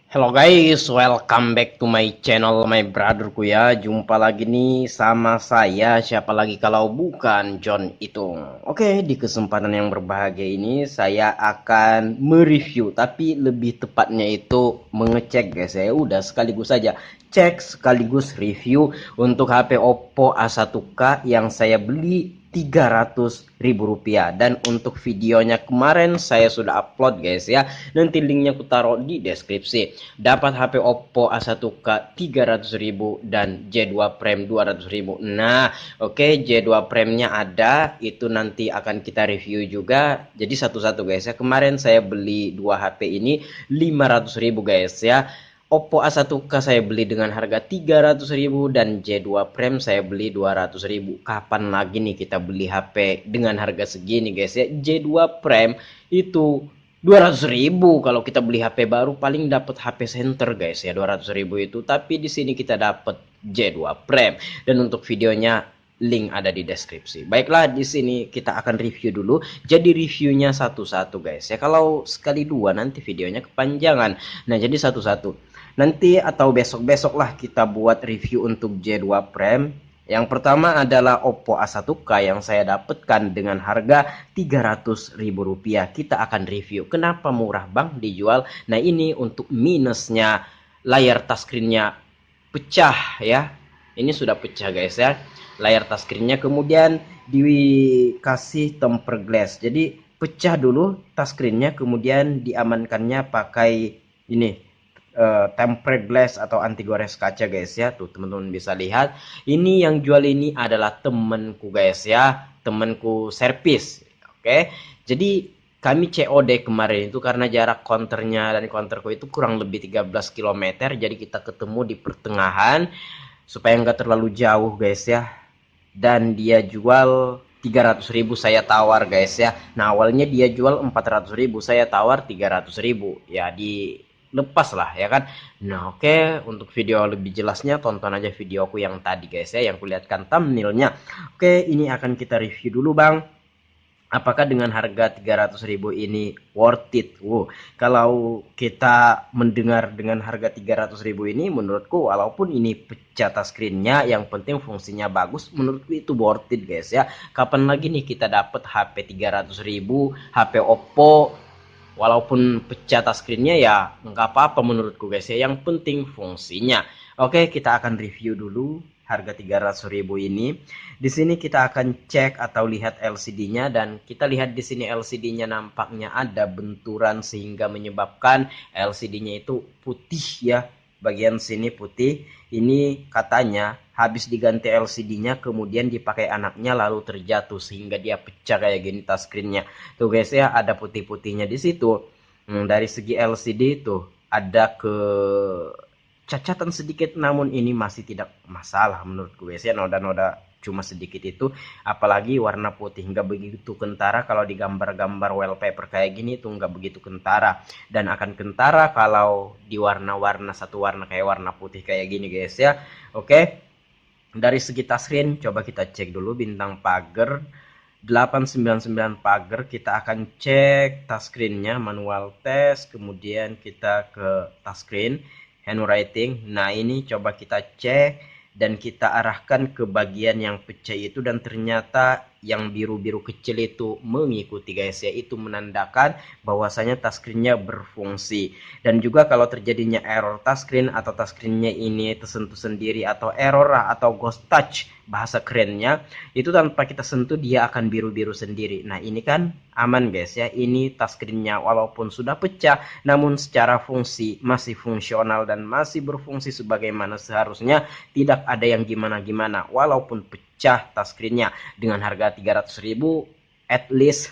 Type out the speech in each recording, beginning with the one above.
Hello guys, welcome back to my channel, my brotherku ya. Jumpa lagi nih sama saya, siapa lagi kalau bukan John Itung. Oke, di kesempatan yang berbahagia ini saya akan mereview, tapi lebih tepatnya itu mengecek guys. Saya udah sekaligus saja cek sekaligus review untuk HP Oppo A1K yang saya beli 300.000 rupiah. Dan untuk videonya kemarin saya sudah upload guys ya, nanti linknya aku taruh di deskripsi. Dapat HP Oppo A1K 300.000 dan J2 Prime 200.000. Nah oke, J2 Prime nya ada, itu nanti akan kita review juga. Jadi satu-satu guys ya, kemarin saya beli dua HP ini 500.000 guys ya. Oppo A1K saya beli dengan harga 300.000 dan J2 Prime saya beli 200.000. Kapan lagi nih kita beli HP dengan harga segini guys ya? J2 Prime itu 200.000. Kalau kita beli HP baru paling dapat HP center guys ya, 200.000 itu. Tapi di sini kita dapat J2 Prime, dan untuk videonya link ada di deskripsi. Baiklah, di sini kita akan review dulu. Jadi reviewnya satu-satu guys ya. Kalau sekali dua nanti videonya kepanjangan. Nah, jadi satu-satu. Nanti atau besok-besok lah kita buat review untuk J2 Prime. Yang pertama adalah Oppo A1K yang saya dapatkan dengan harga 300.000 rupiah. Kita akan review kenapa murah bang dijual. Nah, ini untuk minusnya, layar touchscreen-nya pecah ya. Ini sudah pecah guys ya, layar touchscreen-nya, kemudian dikasih tempered glass. Jadi pecah dulu touchscreen-nya, kemudian diamankannya pakai ini tempered glass atau anti gores kaca guys ya. Tuh teman-teman bisa lihat, ini yang jual ini adalah temenku guys ya, temenku servis. Oke, jadi kami COD kemarin itu karena jarak counternya dan counterku itu kurang lebih 13 km, jadi kita ketemu di pertengahan supaya nggak terlalu jauh guys ya. Dan dia jual 300.000, saya tawar guys ya. Nah, awalnya dia jual 400.000, saya tawar 300.000 ya, dilepas lah ya kan. Nah oke, untuk video lebih jelasnya tonton aja videoku yang tadi guys ya, yang kulihatkan thumbnailnya. Oke, ini akan kita review dulu bang, apakah dengan harga 300.000 ini worth it. Kalau kita mendengar dengan harga 300.000 ini, menurutku walaupun ini pecah touchscreen-nya, yang penting fungsinya bagus, menurutku itu worth it guys ya. Kapan lagi nih kita dapat HP 300.000, HP Oppo walaupun pecah touchscreen-nya, ya nggak apa-apa menurutku guys ya, yang penting fungsinya. Oke, kita akan review dulu harga 300.000 ini. Di sini kita akan cek atau lihat LCD-nya, dan kita lihat di sini LCD-nya nampaknya ada benturan sehingga menyebabkan LCD-nya itu putih ya. Bagian sini putih. Ini katanya habis diganti LCD-nya kemudian dipakai anaknya lalu terjatuh sehingga dia pecah kayak gini touchscreen-nya. Tuh guys ya, ada putih-putihnya di situ. Dari segi LCD tuh ada cacatan sedikit, namun ini masih tidak masalah menurut gue sih. Noda-noda cuma sedikit itu, apalagi warna putih nggak begitu kentara. Kalau di gambar-gambar wallpaper kayak gini tuh nggak begitu kentara, dan akan kentara kalau di warna-warna satu warna kayak warna putih kayak gini guys ya. Oke, dari segi touchscreen coba kita cek dulu bintang pagar 899 pagar. Kita akan cek touchscreen-nya, manual test, kemudian kita ke touchscreen handwriting. Nah ini coba kita cek dan kita arahkan ke bagian yang pecah itu, dan ternyata yang biru-biru kecil itu mengikuti guys ya. Itu menandakan bahwasanya touchscreen-nya berfungsi. Dan juga kalau terjadinya error touchscreen atau touchscreen-nya ini tersentuh sendiri atau error atau ghost touch bahasa kerennya, itu tanpa kita sentuh dia akan biru-biru sendiri. Nah ini kan aman guys ya, ini touchscreen-nya walaupun sudah pecah namun secara fungsi masih fungsional dan masih berfungsi sebagaimana seharusnya, tidak ada yang gimana-gimana walaupun pecah touchscreen-nya. Dengan harga 300.000 at least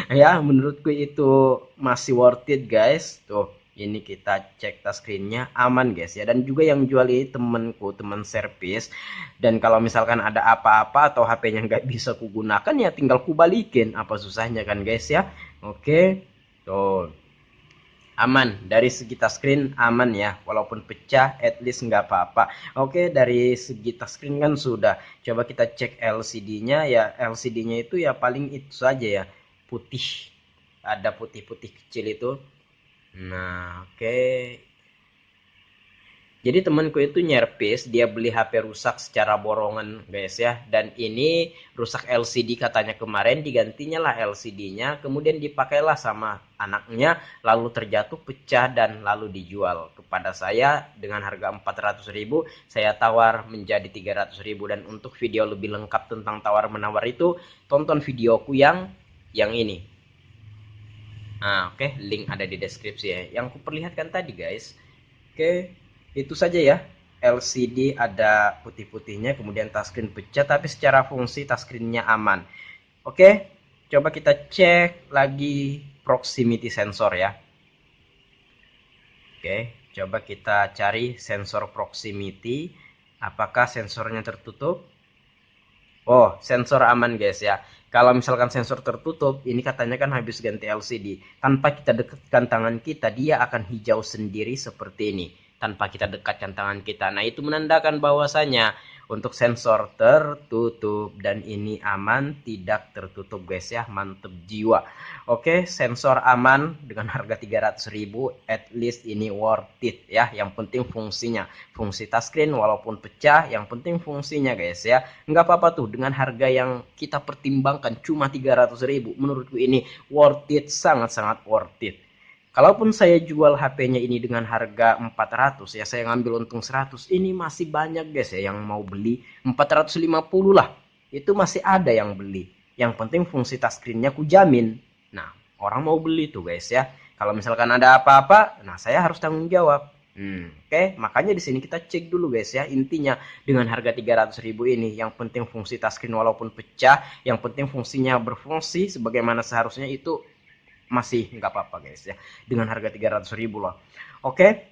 ya menurutku itu masih worth it guys. Tuh ini kita cek touchscreen-nya aman guys ya, dan juga yang jual ini temenku, teman servis. Dan kalau misalkan ada apa-apa atau HP-nya nggak bisa kugunakan, ya tinggal kubalikin, apa susahnya kan guys ya. Oke, tuh aman dari segi touchscreen, aman ya, walaupun pecah at least nggak apa-apa. Oke, dari segi touchscreen kan sudah. Coba kita cek LCD-nya ya. LCD-nya itu ya paling itu saja ya, putih, ada putih-putih kecil itu. Nah oke, Jadi temanku itu nyerpis, dia beli HP rusak secara borongan guys ya. Dan ini rusak LCD katanya kemarin, digantinya lah LCD-nya. Kemudian dipakailah sama anaknya, lalu terjatuh, pecah, dan lalu dijual kepada saya dengan harga 400.000. Saya tawar menjadi 300.000. Dan untuk video lebih lengkap tentang tawar-menawar itu, tonton videoku yang ini. Nah, oke, link ada di deskripsi ya. Yang kuperlihatkan tadi guys. Oke, itu saja ya. LCD ada putih-putihnya, kemudian touchscreen pecah, tapi secara fungsi touchscreen-nya aman. Oke, coba kita cek lagi proximity sensor ya. Oke, coba kita cari sensor proximity. Apakah sensornya tertutup? Oh, sensor aman guys ya. Kalau misalkan sensor tertutup, ini katanya kan habis ganti LCD. Tanpa kita dekatkan tangan kita, dia akan hijau sendiri seperti ini. Tanpa kita dekatkan tangan kita. Nah, itu menandakan bahwasanya untuk sensor tertutup. Dan ini aman, tidak tertutup guys ya. Mantep jiwa. Oke, sensor aman dengan harga 300.000. At least ini worth it ya. Yang penting fungsinya. Fungsi touchscreen walaupun pecah, yang penting fungsinya guys ya. Nggak apa-apa tuh dengan harga yang kita pertimbangkan cuma 300.000. Menurutku ini worth it, sangat-sangat worth it. Kalaupun saya jual HP-nya ini dengan harga 400 ya, saya ngambil untung 100, ini masih banyak guys ya yang mau beli. 450 lah, itu masih ada yang beli. Yang penting fungsi touchscreen-nya ku jamin. Nah, orang mau beli tuh guys ya. Kalau misalkan ada apa-apa, nah saya harus tanggung jawab. Oke, makanya di sini kita cek dulu guys ya. Intinya dengan harga 300.000 ini, yang penting fungsi touchscreen walaupun pecah, yang penting fungsinya berfungsi sebagaimana seharusnya, itu masih nggak apa-apa guys ya. Dengan harga 300.000 loh. Oke,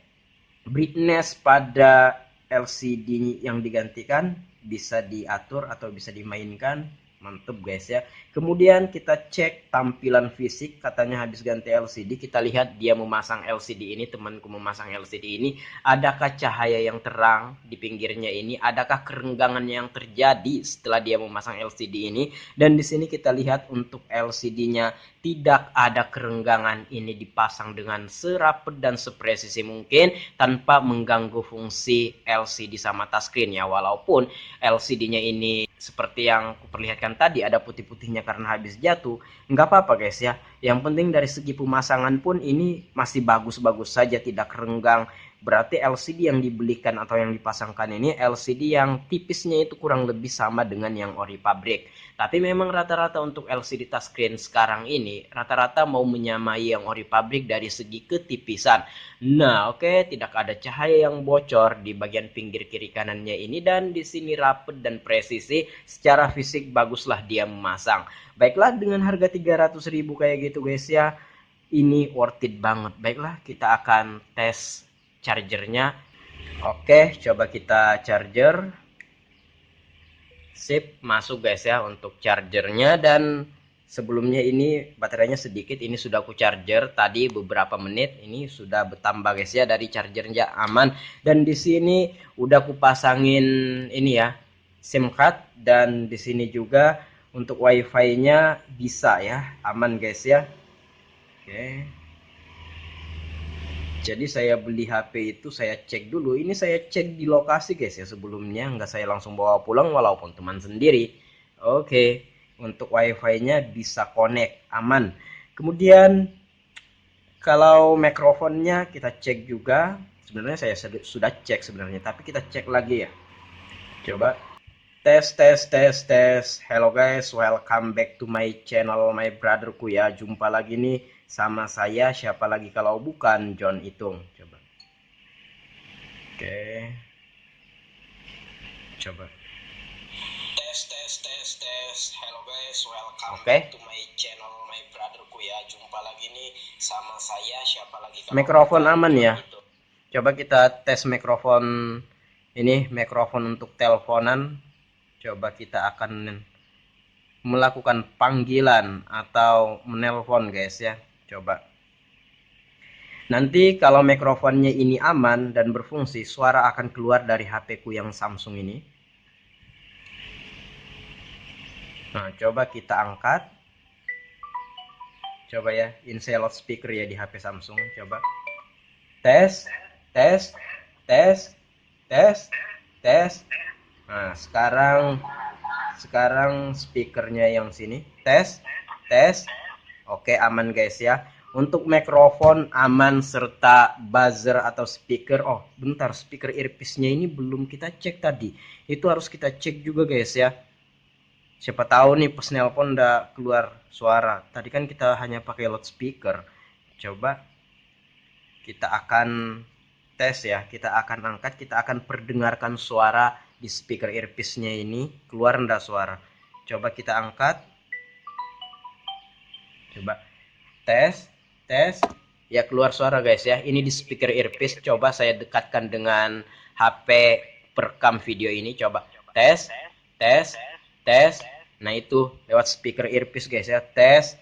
brightness pada LCD yang digantikan bisa diatur atau bisa dimainkan. Mantep guys ya. Kemudian kita cek tampilan fisik, katanya habis ganti LCD. Kita lihat dia memasang LCD ini, temanku memasang LCD ini. Adakah cahaya yang terang di pinggirnya ini? Adakah kerenggangan yang terjadi setelah dia memasang LCD ini? Dan di sini kita lihat untuk LCD-nya tidak ada kerenggangan, ini dipasang dengan serapet dan sepresisi mungkin tanpa mengganggu fungsi LCD sama touchscreen ya. Walaupun LCD-nya ini seperti yang kuperlihatkan tadi ada putih-putihnya karena habis jatuh, nggak apa-apa guys ya. Yang penting dari segi pemasangan pun ini masih bagus-bagus saja, tidak renggang. Berarti LCD yang dibelikan atau yang dipasangkan ini LCD yang tipisnya itu kurang lebih sama dengan yang ori pabrik. Tapi memang rata-rata untuk LCD touchscreen sekarang ini rata-rata mau menyamai yang ori pabrik dari segi ketipisan. Nah, oke, tidak ada cahaya yang bocor di bagian pinggir kiri kanannya ini, dan di sini rapet dan presisi. Secara fisik baguslah dia memasang. Baiklah, dengan harga 300.000 kayak gitu guys ya, ini worth it banget. Baiklah, kita akan tes chargernya. Oke, coba kita charger. Sip, masuk guys ya untuk chargernya. Dan sebelumnya ini baterainya sedikit, ini sudah aku charger tadi beberapa menit, ini sudah bertambah guys ya, dari chargernya aman. Dan di sini udah aku pasangin ini ya, SIM card, dan di sini juga untuk WiFi-nya bisa ya, aman guys ya. Oke. Jadi saya beli HP itu saya cek dulu. Ini saya cek di lokasi guys ya sebelumnya. Nggak saya langsung bawa pulang walaupun teman sendiri. Oke. Untuk wifi-nya bisa connect. Aman. Kemudian kalau mikrofonnya kita cek juga. Sebenarnya saya sudah cek sebenarnya. Tapi kita cek lagi ya. Coba. Tes, tes, tes, tes. Hello guys, welcome back to my channel, my brotherku ya. Jumpa lagi nih sama saya, siapa lagi kalau bukan John Itung. Coba. Oke. Coba. Tes, tes, tes, tes. Hello guys, welcome back to my channel, my brotherku ya. Jumpa lagi nih sama saya, siapa lagi kalau mikrofon bukan aman John ya. Itung. Coba kita tes mikrofon ini, mikrofon untuk teleponan. Coba kita akan melakukan panggilan atau menelpon guys ya. Coba. Nanti kalau mikrofonnya ini aman dan berfungsi, suara akan keluar dari HP ku yang Samsung ini. Nah, coba kita angkat. Coba ya, install loudspeaker ya di HP Samsung. Coba. Tes, tes, tes. tes, tes. Nah, sekarang speakernya yang sini. Tes, tes. Oke, aman guys ya. Untuk mikrofon aman serta buzzer atau speaker. Oh, bentar, speaker earpiece-nya ini belum kita cek tadi. Itu harus kita cek juga guys ya. Siapa tahu nih pas nelpon udah keluar suara. Tadi kan kita hanya pakai loudspeaker. Coba kita akan tes ya. Kita akan angkat, kita akan perdengarkan suara di speaker earpiece-nya ini. Keluar enggak suara? Coba kita angkat. Coba tes, tes. Ya keluar suara guys ya. Ini di speaker earpiece. Coba saya dekatkan dengan HP perekam video ini. Coba tes, tes, tes. Nah itu lewat speaker earpiece guys ya. Tes.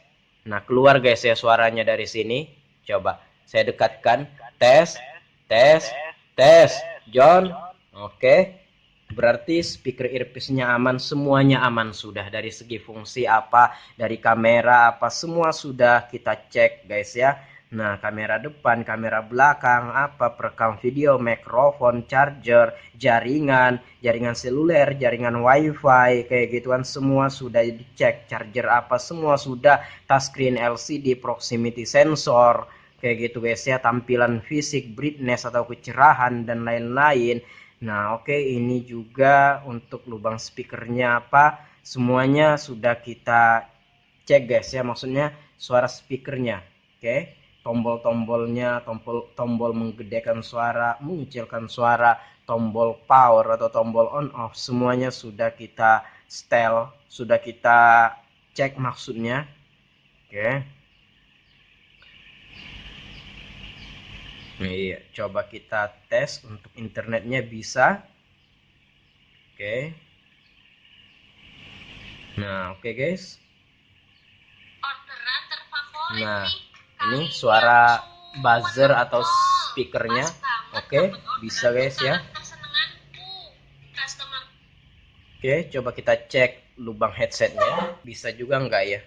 Nah keluar guys ya suaranya dari sini. Coba saya dekatkan. Tes, tes, tes. John. Oke. Berarti speaker earpiece-nya aman, semuanya aman sudah dari segi fungsi apa, dari kamera apa, semua sudah kita cek guys ya. Nah, kamera depan, kamera belakang, apa, perekam video, mikrofon, charger, jaringan, jaringan seluler, jaringan wifi, kayak gituan semua sudah dicek. Charger apa, semua sudah, touchscreen LCD, proximity sensor, kayak gitu guys ya, tampilan fisik, brightness atau kecerahan, dan lain-lain. Nah, oke, ini juga untuk lubang speakernya apa, semuanya sudah kita cek guys ya, maksudnya suara speakernya. Oke, tombol-tombolnya, tombol menggedekan suara, mengecilkan suara, tombol power atau tombol on off, semuanya sudah kita setel, sudah kita cek maksudnya. Oke. Iya, coba kita tes untuk internetnya bisa. Oke. Nah, oke guys. Nah, ini suara buzzer atau speakernya. Oke, bisa guys ya. Oke, coba kita cek lubang headsetnya. Bisa juga enggak ya?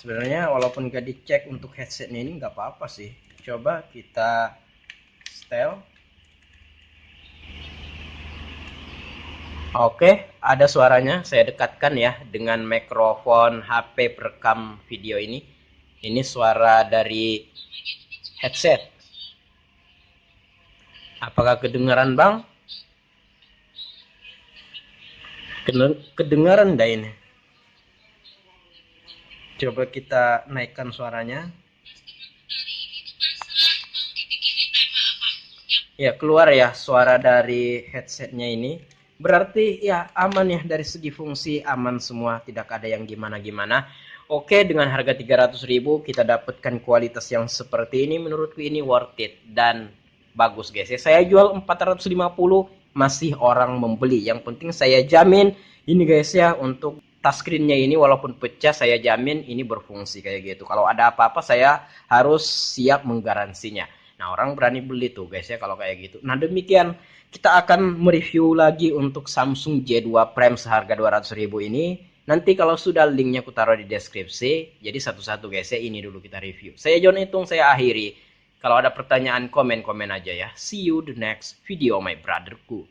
Sebenarnya walaupun gak dicek untuk headsetnya ini nggak apa-apa sih. Coba kita setel. Oke, ada suaranya. Saya dekatkan ya dengan mikrofon HP perekam video ini. Ini suara dari headset. Apakah kedengaran bang? Kedengaran dah ini. Coba kita naikkan suaranya. Ya keluar ya suara dari headsetnya ini. Berarti ya aman ya dari segi fungsi, aman semua, tidak ada yang gimana-gimana. Oke, dengan harga 300.000 kita dapatkan kualitas yang seperti ini, menurutku ini worth it dan bagus guys ya. Saya jual 450 masih orang membeli. Yang penting saya jamin ini guys ya, untuk touchscreen-nya ini walaupun pecah saya jamin ini berfungsi kayak gitu. Kalau ada apa-apa saya harus siap menggaransinya. Nah, orang berani beli tuh guys ya kalau kayak gitu. Nah, demikian kita akan mereview lagi untuk Samsung J2 Prime seharga 200.000 ini. Nanti kalau sudah linknya aku taruh di deskripsi. Jadi satu-satu guys ya, ini dulu kita review. Saya John Itung, saya akhiri. Kalau ada pertanyaan komen-komen aja ya. See you the next video my brotherku.